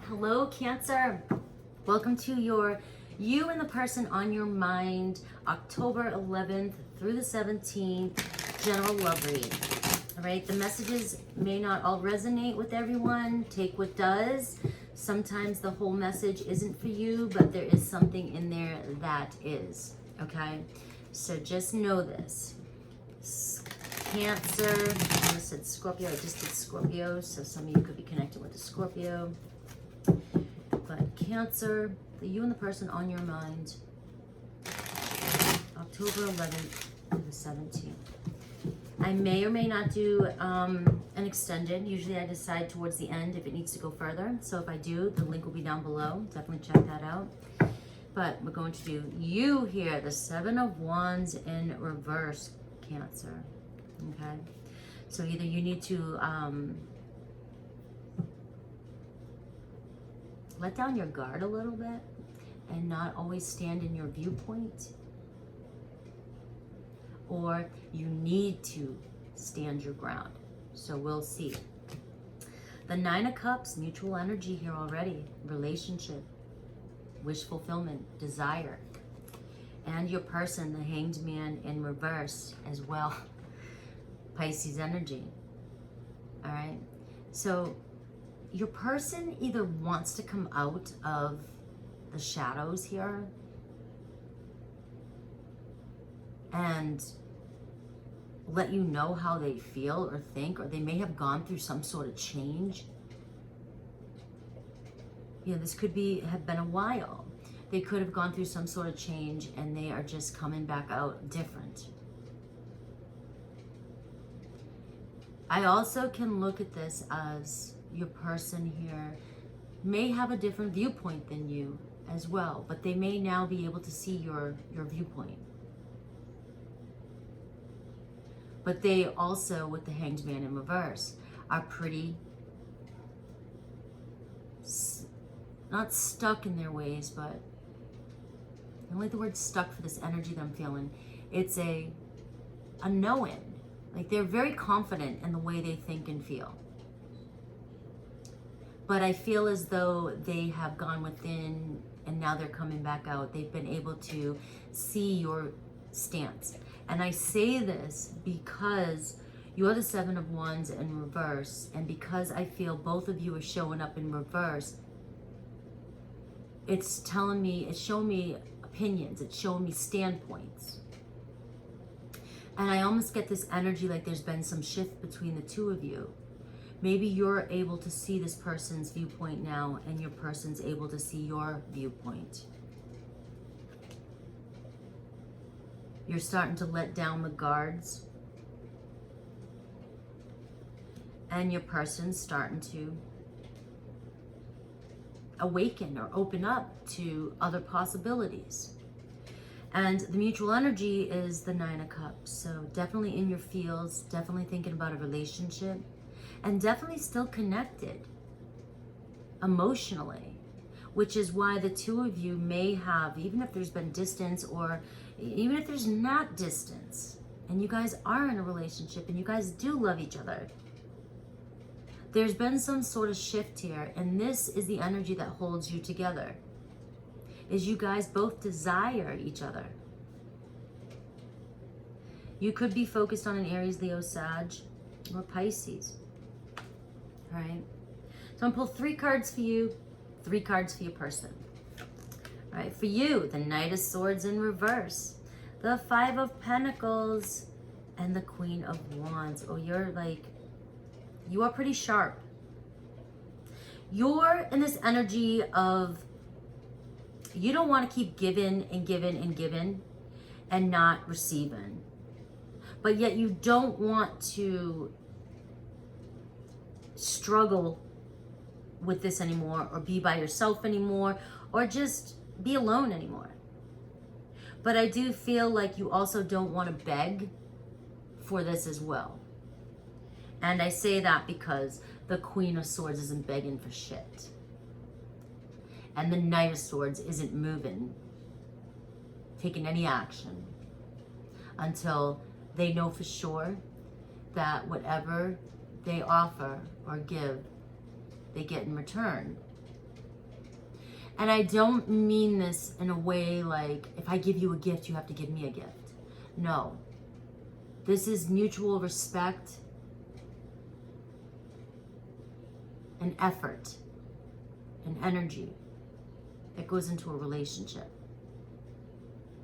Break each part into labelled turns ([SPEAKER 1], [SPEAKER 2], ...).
[SPEAKER 1] Hello, Cancer. Welcome to your You and the Person on Your Mind, October 11th through the 17th, general love read. All right, the messages may not all resonate with everyone. Take what does. Sometimes the whole message isn't for you, but there is something in there that is. Okay, so just know this. Cancer, I almost said Scorpio, I just did Scorpio, so some of you could be connected with the Scorpio. But Cancer, the you and the person on your mind, October 11th to the 17th. I may or may not do an extended. Usually I decide towards the end if it needs to go further. So if I do, the link will be down below. Definitely check that out. But we're going to do you here, the Seven of Wands in reverse, Cancer. Okay? So either you need to let down your guard a little bit and not always stand in your viewpoint, or you need to stand your ground. So we'll see. The Nine of Cups, mutual energy here already, relationship, wish fulfillment, desire, and your person, the Hanged Man in reverse as well. Pisces energy. All right, so your person either wants to come out of the shadows here and let you know how they feel or think, or they may have gone through some sort of change. You know, this could have been a while. They could have gone through some sort of change and they are just coming back out different. I also can look at this as your person here may have a different viewpoint than you as well, but they may now be able to see your viewpoint. But they also, with the Hanged Man in reverse, are pretty, not stuck in their ways, but I don't like the word stuck for this energy that I'm feeling. It's a knowing. Like they're very confident in the way they think and feel. But I feel as though they have gone within and now they're coming back out. They've been able to see your stance. And I say this because you're the Seven of Wands in reverse, and because I feel both of you are showing up in reverse, it's showing me opinions, it's showing me standpoints. And I almost get this energy like there's been some shift between the two of you. Maybe you're able to see this person's viewpoint now and your person's able to see your viewpoint. You're starting to let down the guards. And your person's starting to awaken or open up to other possibilities. And the mutual energy is the Nine of Cups. So definitely in your feels, definitely thinking about a relationship, and definitely still connected emotionally, which is why the two of you may have, even if there's been distance or even if there's not distance, and you guys are in a relationship and you guys do love each other, there's been some sort of shift here, and this is the energy that holds you together. Is you guys both desire each other. You could be focused on an Aries, Leo, Sag, or Pisces. All right. So I'm gonna pull 3 cards for you, 3 cards for your person. All right, for you, the Knight of Swords in reverse, the Five of Pentacles, and the Queen of Wands. Oh, you are pretty sharp. You're in this energy of, you don't want to keep giving and giving and giving and not receiving. But yet you don't want to struggle with this anymore, or be by yourself anymore, or just be alone anymore. But I do feel like you also don't want to beg for this as well. And I say that because the Queen of Swords isn't begging for shit. And the Knight of Swords isn't moving, taking any action until they know for sure that whatever they offer or give, they get in return And I don't mean this in a way like, if I give you a gift, you have to give me a gift. No. This is mutual respect and effort and energy that goes into a relationship.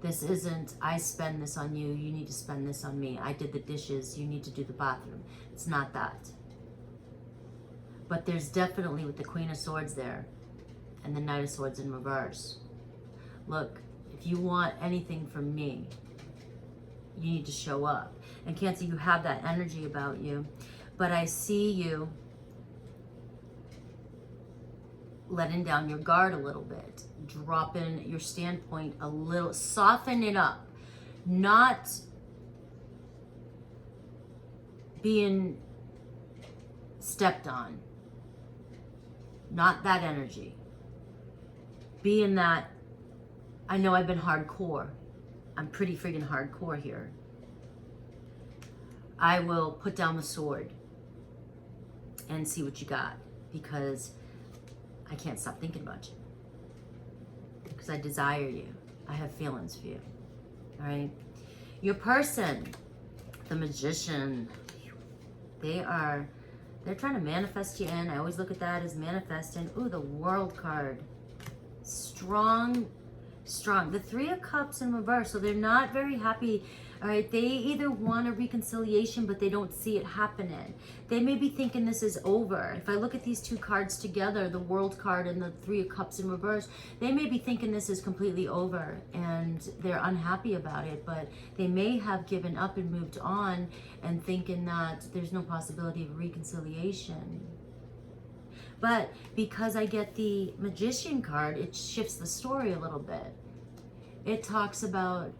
[SPEAKER 1] This isn't, I spend this on you, you need to spend this on me. I did the dishes, you need to do the bathroom. It's not that. But there's definitely, with the Queen of Swords there and the Knight of Swords in reverse. Look, if you want anything from me, you need to show up. And Cancer, you have that energy about you. But I see you letting down your guard a little bit, dropping your standpoint a little, soften it up, not being stepped on, not that energy, being that, I know I've been hardcore, I'm pretty freaking hardcore here. I will put down the sword and see what you got, because I can't stop thinking about you. Because I desire you. I have feelings for you. All right? Your person, the Magician, they're trying to manifest you in. I always look at that as manifesting. Ooh, the World card. Strong. The Three of Cups in reverse. So they're not very happy. All right, they either want a reconciliation, but they don't see it happening. They may be thinking this is over. If I look at these two cards together, the World card and the Three of Cups in reverse, they may be thinking this is completely over and they're unhappy about it, but they may have given up and moved on and thinking that there's no possibility of reconciliation. But because I get the Magician card, it shifts the story a little bit. It talks about,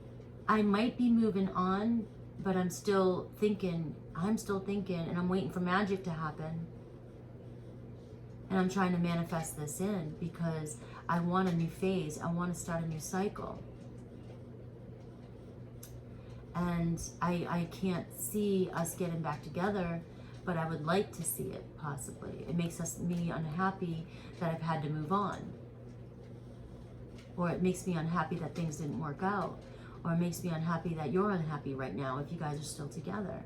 [SPEAKER 1] I might be moving on, but I'm still thinking, and I'm waiting for magic to happen. And I'm trying to manifest this in because I want a new phase. I want to start a new cycle. And I can't see us getting back together, but I would like to see it possibly. It makes me unhappy that I've had to move on. Or it makes me unhappy that things didn't work out. Or it makes me unhappy that you're unhappy right now if you guys are still together.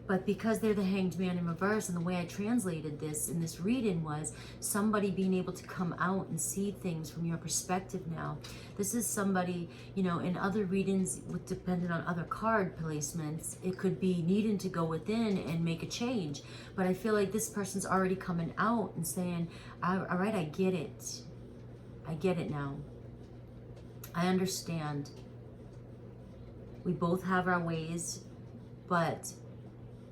[SPEAKER 1] But because they're the Hanged Man in reverse, and the way I translated this in this reading was somebody being able to come out and see things from your perspective now. This is somebody, you know, in other readings, depending on other card placements, it could be needing to go within and make a change. But I feel like this person's already coming out and saying, all right, I get it. I get it now. I understand. We both have our ways, but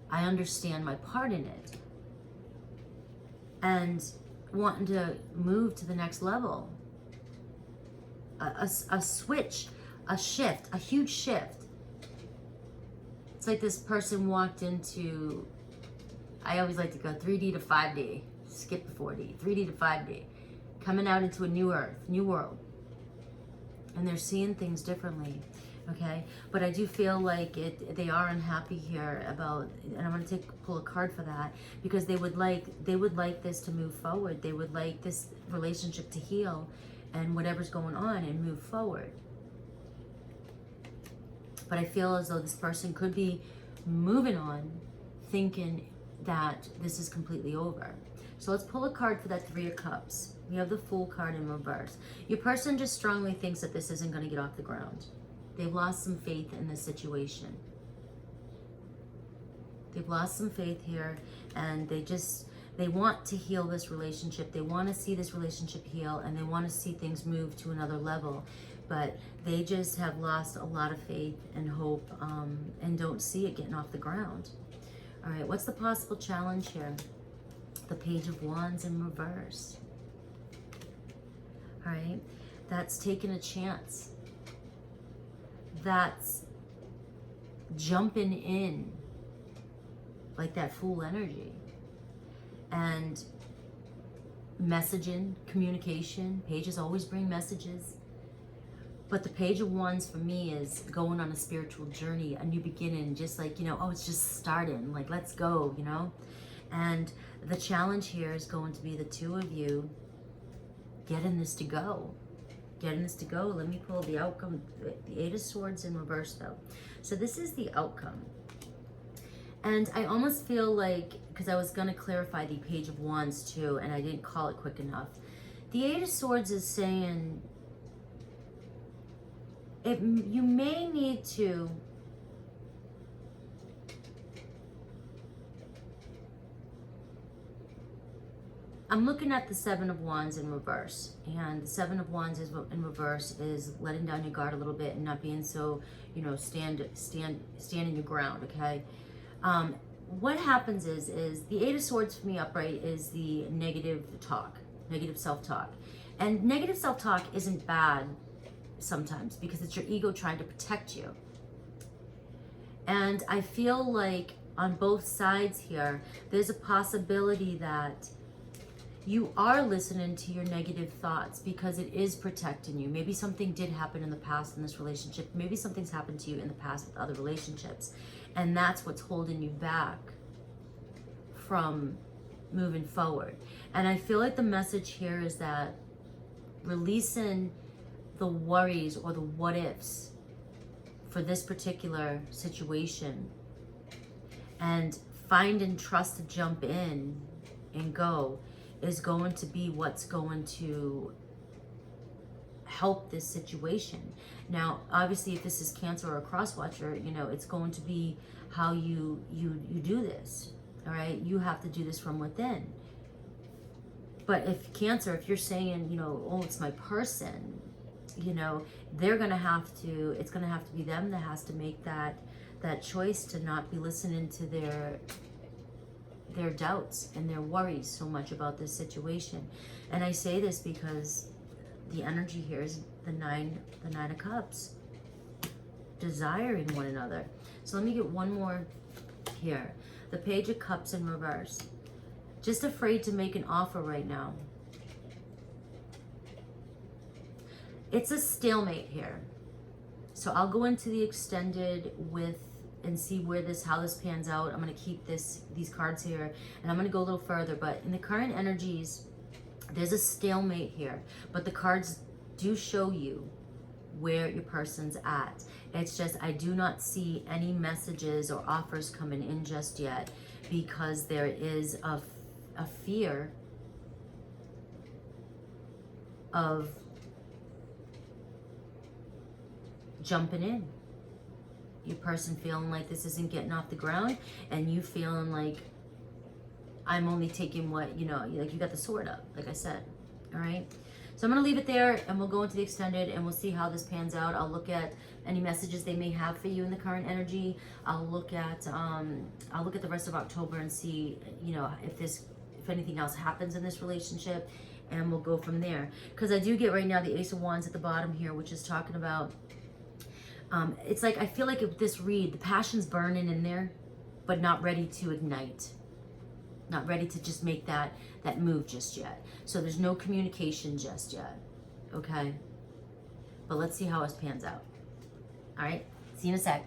[SPEAKER 1] I understand my part in it. And wanting to move to the next level. A switch, a shift, a huge shift. It's like this person walked into, I always like to go 3D to 5D, skip the 4D, 3D to 5D, coming out into a new earth, new world. And they're seeing things differently. Okay, but I do feel like they are unhappy here about, and I'm going to pull a card for that, because they would like this to move forward. They would like this relationship to heal and whatever's going on and move forward. But I feel as though this person could be moving on thinking that this is completely over. So let's pull a card for that Three of Cups. We have the Fool card in reverse. Your person just strongly thinks that this isn't going to get off the ground. They've lost some faith in this situation. They've lost some faith here, and they want to heal this relationship. They want to see this relationship heal, and they want to see things move to another level. But they just have lost a lot of faith and hope, and don't see it getting off the ground. All right, what's the possible challenge here? The Page of Wands in reverse. All right, that's taking a chance. That's jumping in like that Fool energy, and messaging, communication. Pages always bring messages, but the Page of Wands for me is going on a spiritual journey, a new beginning, just like, you know, oh, it's just starting, like, let's go, you know. And the challenge here is going to be the two of you getting this to go. Getting this to go. Let me pull the outcome. The Eight of Swords in reverse, though. So this is the outcome. And I almost feel like, because I was going to clarify the Page of Wands too, and I didn't call it quick enough. The Eight of Swords is saying you may need to I'm looking at the Seven of Wands in reverse, and the Seven of Wands is in reverse is letting down your guard a little bit and not being so, you know, standing your ground. Okay. What happens is the Eight of Swords for me upright is the negative talk, negative self-talk, and negative self-talk isn't bad sometimes because it's your ego trying to protect you. And I feel like on both sides here, there's a possibility that you are listening to your negative thoughts because it is protecting you. Maybe something did happen in the past in this relationship. Maybe something's happened to you in the past with other relationships. And that's what's holding you back from moving forward. And I feel like the message here is that releasing the worries or the what ifs for this particular situation and finding trust to jump in and go is going to be what's going to help this situation. Now, obviously, if this is Cancer or a cross-watcher, you know, it's going to be how you do this, all right? You have to do this from within. But if Cancer, if you're saying, you know, oh, it's my person, you know, they're going to have to, it's going to have to be them that has to make that choice to not be listening to their doubts and their worries so much about this situation. And I say this because the energy here is the nine of Cups, desiring one another. So let me get one more here. The Page of Cups in reverse. Just afraid to make an offer right now. It's a stalemate here. So I'll go into the extended with and see how this pans out. I'm going to keep these cards here, and I'm going to go a little further. But in the current energies, there's a stalemate here. But the cards do show you where your person's at. It's just I do not see any messages or offers coming in just yet because there is a fear of jumping in. Your person feeling like this isn't getting off the ground, and you feeling like I'm only taking what, you know, like you got the sword up, like I said. All right. So I'm going to leave it there, and we'll go into the extended, and we'll see how this pans out. I'll look at any messages they may have for you in the current energy. I'll look at the rest of October and see, you know, if anything else happens in this relationship, and we'll go from there. Because I do get right now the Ace of Wands at the bottom here, which is talking about it's like I feel like if this read, the passion's burning in there, but not ready to ignite. Not ready to just make that move just yet. So there's no communication just yet. Okay? But let's see how it pans out. All right? See you in a sec.